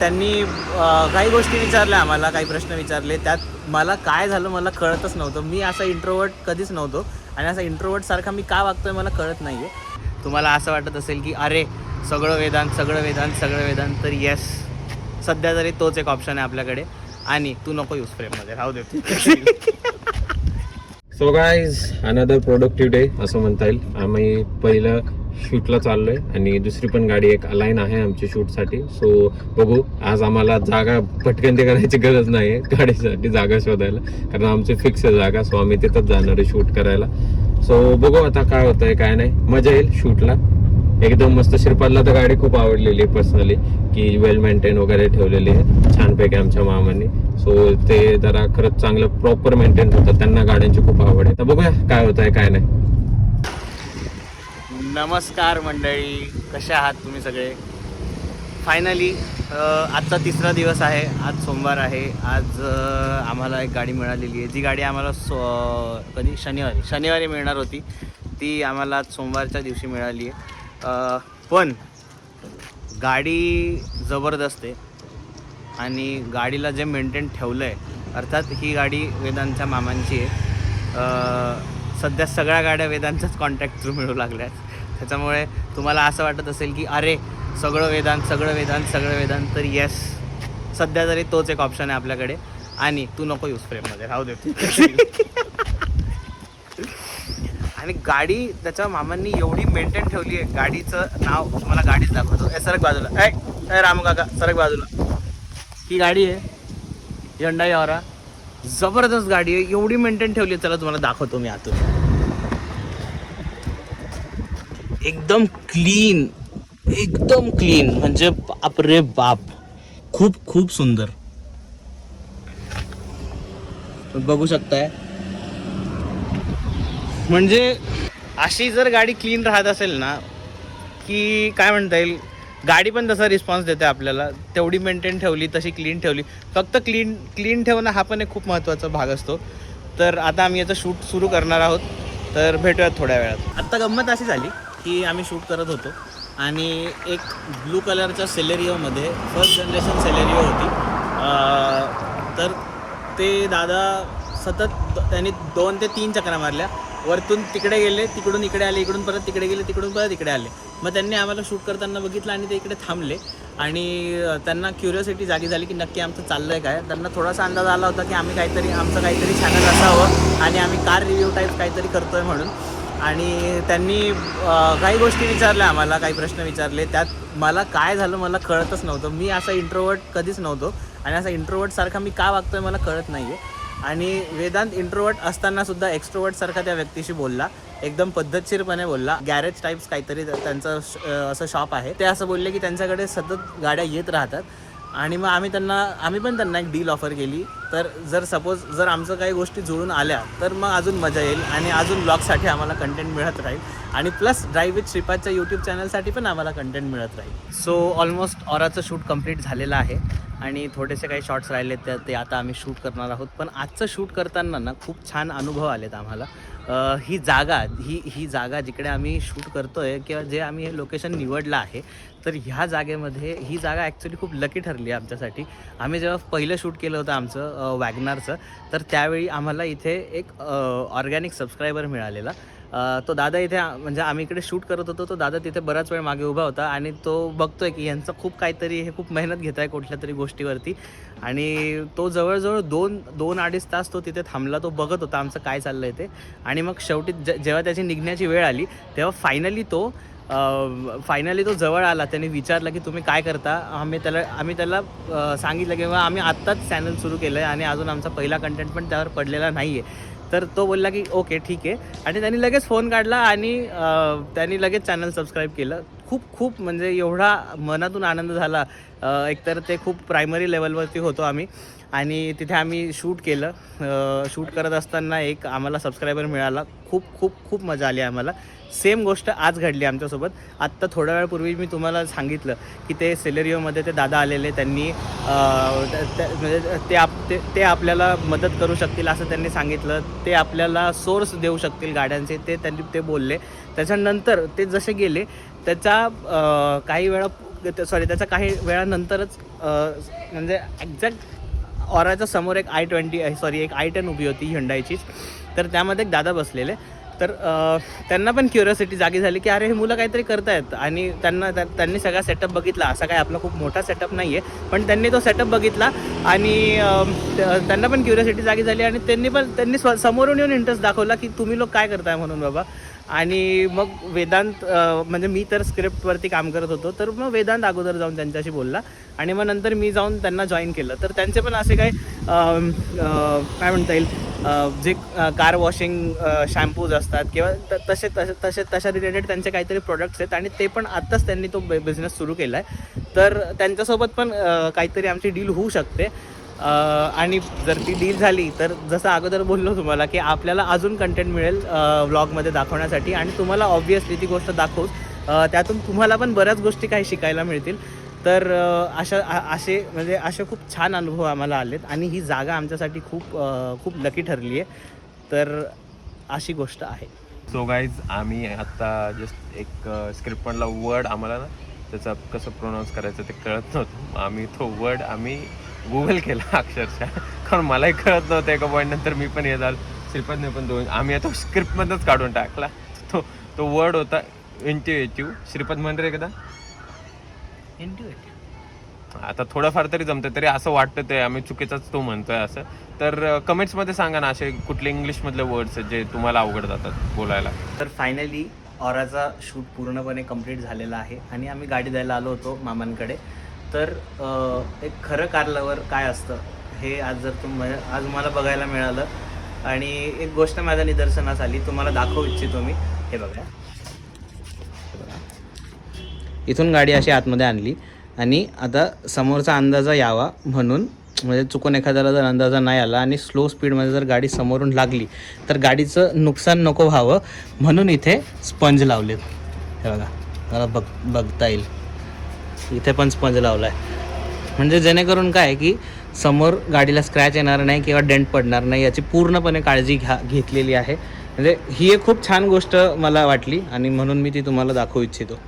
त्यांनी काही गोष्टी विचारल्या आम्हाला, काही प्रश्न विचारले. त्यात मला काय झालं मला कळतच नव्हतं. मी असा इंट्रोवर्ट कधीच नव्हतो आणि असा इंट्रोवर्टसारखा मी का वागतोय मला कळत नाही आहे. तुम्हाला असं वाटत असेल की अरे सगळं वेदांत तर येस, सध्या तरी तोच एक ऑप्शन आहे आपल्याकडे आणि तू नको यूज फ्रेममध्ये राहू दे. So guys another productive day असं म्हणता येईल. आम्ही पहिलं शूटला चाललोय आणि दुसरी पण गाडी एक अलाईन आहे आमची शूटसाठी. सो बघू, आज आम्हाला जागा पटकन करायची गरज नाही आहे गाडीसाठी जागा शोधायला, कारण आमची फिक्स आहे जागा. सो आम्ही तिथंच जाणार आहे शूट करायला. सो बघू आता काय होतंय काय नाही. मजा येईल शूटला एकदम मस्त. श्रीपादला तर गाडी खूप आवडलेली आहे पर्सनली, की वेल मेंटेन वगैरे ठेवलेली आहे छानपैकी आमच्या मामांनी. सो ते जरा खरंच चांगलं प्रॉपर मेंटेन होतं. त्यांना गाड्यांची खूप आवड आहे. तर बघूया काय होतंय काय नाही. नमस्कार मंडळी, कसे आहात तुम्ही सगळे. फायनली आजचा तिसरा दिवस आहे. आज सोमवार आहे. आज आम्हाला एक गाडी मिळालेली आहे. जी गाडी आम्हाला कधी शनिवारी मिळणार होती, ती आम्हाला आज सोमवारच्या दिवशी मिळाली आहे. पण गाडी जबरदस्त आहे आणि गाडीला जे मेंटेन ठेवलं आहे, अर्थात ही गाडी वेदांच्या मामांची आहे. सध्या सगळ्या गाड्या वेदांच्याच कॉन्टॅक्ट थ्रू मिळू लागल्या आहेत. त्याच्यामुळे तुम्हाला असं वाटत असेल की अरे सगळं वेदांत तर येस, सध्या तरी तोच एक ऑप्शन आहे आपल्याकडे आणि तू नको यूज फ्रेममध्ये राहू दे. आणि गाडी त्याच्या मामांनी एवढी मेंटेन ठेवली आहे. गाडीचं नाव तुम्हाला गाडीच दाखवतो. सरक बाजूला, ए रामू काका सरक बाजूला. ही गाडी आहे Hyundai Aura. जबरदस्त गाडी आहे, एवढी मेंटेन ठेवली आहे. चला तुम्हाला दाखवतो मी आतून. एकदम क्लीन म्हणजे बाप रे बाप, खूप सुंदर. बघू शकताय, म्हणजे अशी जर गाडी क्लीन राहत असेल ना, की काय म्हणता येईल, गाडी पण तसा रिस्पॉन्स देते आपल्याला. तेवढी मेंटेन ठेवली, तशी क्लीन ठेवली. फक्त क्लीन ठेवणं हा पण एक खूप महत्त्वाचा भाग असतो. तर आता आम्ही याचं शूट सुरू करणार आहोत, तर भेटूयात थोड्या वेळात. आत्ता गंमत अशी झाली की आम्ही शूट करत होतो आणि एक ब्लू कलरच्या सेलेरिओमध्ये फर्स्ट जनरेशन सेलेरिओ होती. तर ते दादा सतत त्यांनी 2 ते 3 चक्रा मारल्या. वरतून तिकडे गेले, तिकडून इकडे आले, इकडून परत तिकडे गेले, तिकडून परत इकडे आले. मग त्यांनी आम्हाला शूट करताना बघितलं आणि ते इकडे थांबले आणि त्यांना क्युरिओसिटी जागी झाली की नक्की आमचं चाललं आहे काय. त्यांना थोडासा अंदाज आला होता की आम्ही आमचं काहीतरी चॅनल असावं आणि आम्ही कार रिव्ह्यू टाईप काहीतरी करतो आहे म्हणून. आणि त्यांनी काही गोष्टी विचारल्या आम्हाला, काही प्रश्न विचारले. त्यात मला काय झालं मला कळतच नव्हतं. मी असा इंट्रोवर्ट कधीच नव्हतो आणि असा इंट्रोवर्टसारखा मी का वागतोय मला कळत नाही आहे. आणि वेदांत इंट्रोवर्ट असतानासुद्धा एक्स्ट्रोवर्टसारखा त्या व्यक्तीशी बोलला, एकदम पद्धतशीरपणे बोलला. गॅरेज टाईप्स काहीतरी त्यांचं असं शॉप आहे. ते असं बोलले की त्यांच्याकडे सतत गाड्या येत राहतात आणि मग आम्ही पण त्यांना एक डील ऑफर केली. तर जर आमचं काही गोष्टी जुळून आल्या तर मग अजून मजा येईल आणि अजून ब्लॉगसाठी आम्हाला कंटेंट मिळत राहील आणि प्लस ड्राईव्ह विथ श्रीपादच्या यूट्यूब चॅनलसाठी पण आम्हाला कंटेंट मिळत राहील. सो ऑलमोस्ट ऑराचं शूट कंप्लीट झालेलं आहे आणि थोडेसे काही शॉर्ट्स राहिले ते आता आम्ही शूट करणार आहोत. पण आजचं शूट करताना ना खूप छान अनुभव आलेत आम्हाला. ही जागा जिकडे आम्ही शूट करतो आहे किंवा जे आम्ही हे लोकेशन निवडलं आहे, तर ह्या जागेमध्ये ही जागा ॲक्च्युली खूप लकी ठरली आहे आमच्यासाठी. आम्ही जेव्हा पहिलं शूट केलं होतं आमचं वॅगनारचं, तर त्यावेळी आम्हाला इथे एक ऑर्गॅनिक सबस्क्रायबर मिळालेला. तो दादा इथे, म्हणजे आम्ही इकडे शूट करत होतो, तो दादा तिथे बराच वेळ मागे उभा होता आणि तो बघतोय की यांचं खूप काहीतरी, हे खूप मेहनत घेत आहे कुठल्या तरी गोष्टीवरती. आणि तो जवळजवळ 2-2.5 तास तो तिथे थांबला. तो बघत होता आमचं काय चाललं आहे ते. आणि मग शेवटी जेव्हा त्याची निघण्याची वेळ आली तेव्हा फायनली तो जवळ आला. त्याने विचारलं की तुम्ही काय करता. आम्ही त्याला सांगितलं की आम्ही आत्ताच चॅनल सुरू केलं आहे आणि अजून आमचा पहिला कंटेंट पण त्यावर पडलेला नाही आहे. तर तो बोलला की ओके ठीक आहे आणि त्यांनी लगेच फोन काढला आणि त्यांनी लगेच चॅनल सबस्क्राईब केलं. खूप म्हणजे एवढा मनातून आनंद झाला. एकतर ते खूप प्रायमरी लेवलवरती होतो आम्ही आणि तिथे आम्ही शूट केलं. शूट करत असताना एक आम्हाला सबस्क्रायबर मिळाला. खूप मजा आली आम्हाला. सेम गोष्ट आज घडली आमच्यासोबत. आत्ता थोड्या वेळापूर्वी मी तुम्हाला सांगितलं की ते सेलेरिओमध्ये ते दादा आलेले, त्यांनी म्हणजे ते आपल्याला मदत करू शकतील असं त्यांनी सांगितलं. ते आपल्याला सोर्स देऊ शकतील गाड्यांचे, ते बोलले. त्याच्यानंतर ते जसे गेले त्याच्या काही वेळा सॉरी त्याचा काही वेळानंतरच म्हणजे एक्झॅक्ट ऑराच्या समोर एक एक i10 उभी होती Hyundaiचीच. तर त्यामध्ये एक दादा बसलेले. तर त्यांना पण क्युरिओसिटी जागी झाली की अरे हे मुलं काहीतरी करतायत. आणि त्यांनी सगळा सेटअप बघितला. असा काही आपला खूप मोठा सेटअप नाही आहे, पण त्यांनी तो सेटअप बघितला आणि त्यांना पण क्युरिओसिटी जागी झाली. आणि त्यांनी समोरून येऊन इंटरेस्ट दाखवला की तुम्ही लोक काय करताय म्हणून बाबा. आणि मग वेदांत म्हणजे मी तर स्क्रिप्टवरती काम करत होतो, तर मग वेदांत अगोदर जाऊन त्यांच्याशी बोलला आणि मग नंतर मी जाऊन त्यांना जॉईन केलं. तर त्यांचे पण असे काही काय म्हणता येईल जे कार वॉशिंग शॅम्पूज असतात किंवा तशा रिलेटेड त्यांचे काहीतरी प्रोडक्ट्स आहेत आणि ते पण आत्ताच त्यांनी तो बिझनेस सुरू केला आहे. तर त्यांच्यासोबत पण काहीतरी आमची डील होऊ शकते. आणि जर ती डील झाली तर जसं अगोदर बोललो तुम्हाला की आपल्याला अजून कंटेंट मिळेल व्लॉगमध्ये दाखवण्यासाठी आणि तुम्हाला ऑब्व्हियसली ती गोष्ट दाखवूच त्यातून तुम्हाला पण बऱ्याच गोष्टी काही शिकायला मिळतील. तर असे खूप छान अनुभव आम्हाला आलेत आणि ही जागा आमच्यासाठी खूप लकी ठरली आहे. तर अशी गोष्ट आहे. सो गाईज आम्ही आत्ता जस्ट एक स्क्रिप्टमधला वर्ड आम्हाला ना त्याचं कसं प्रोनाऊन्स करायचं ते कळत नव्हतं. आम्ही तो वर्ड गुगल केला अक्षरशः, कारण मलाही कळत नव्हतं. एका पॉईंट नंतर मी पण हे झालं, श्रीपदने पण आम्ही आता स्क्रिप्टमधूनच काढून टाकला. तो वर्ड होता इंट्युएटिव्ह. श्रीपद म्हणते एकदा इंट्युएटिव्ह. आता थोडंफार तरी जमतं, तरी असं वाटतं ते आम्ही चुकीचाच तो म्हणतोय असं. तर कमेंट्समध्ये सांगा ना असे कुठले इंग्लिशमधले वर्ड्स आहेत जे तुम्हाला अवघड जातात बोलायला. तर फायनली ऑराचा शूट पूर्णपणे कंप्लीट झालेला आहे आणि आम्ही गाडी द्यायला आलो होतो मामांकडे. तर एक खरं कार लवर काय असतं हे आज मला बघायला मिळालं. आणि एक गोष्ट माझ्या निदर्शनास आली, तुम्हाला दाखवू इच्छितो मी. हे बघा, इथून गाडी अशी आतमध्ये आणली आणि आता समोरचा अंदाजा यावा म्हणून, म्हणजे चुकून एखाद्याला जर अंदाजा नाही आला आणि स्लो स्पीडमध्ये जर गाडी समोरून लागली तर गाडीचं नुकसान नको व्हावं म्हणून इथे स्पंज लावलेत. हे बघा, मला बघता येईल इथे पण स्पंज लावला आहे, म्हणजे जेणेकरून काय की समोर गाडीला स्क्रॅच येणार नाही किंवा डेंट पडणार नाही याची पूर्णपणे काळजी घेतलेली आहे. म्हणजे ही एक खूप छान गोष्ट मला वाटली आणि म्हणून मी ती तुम्हाला दाखवू इच्छितो.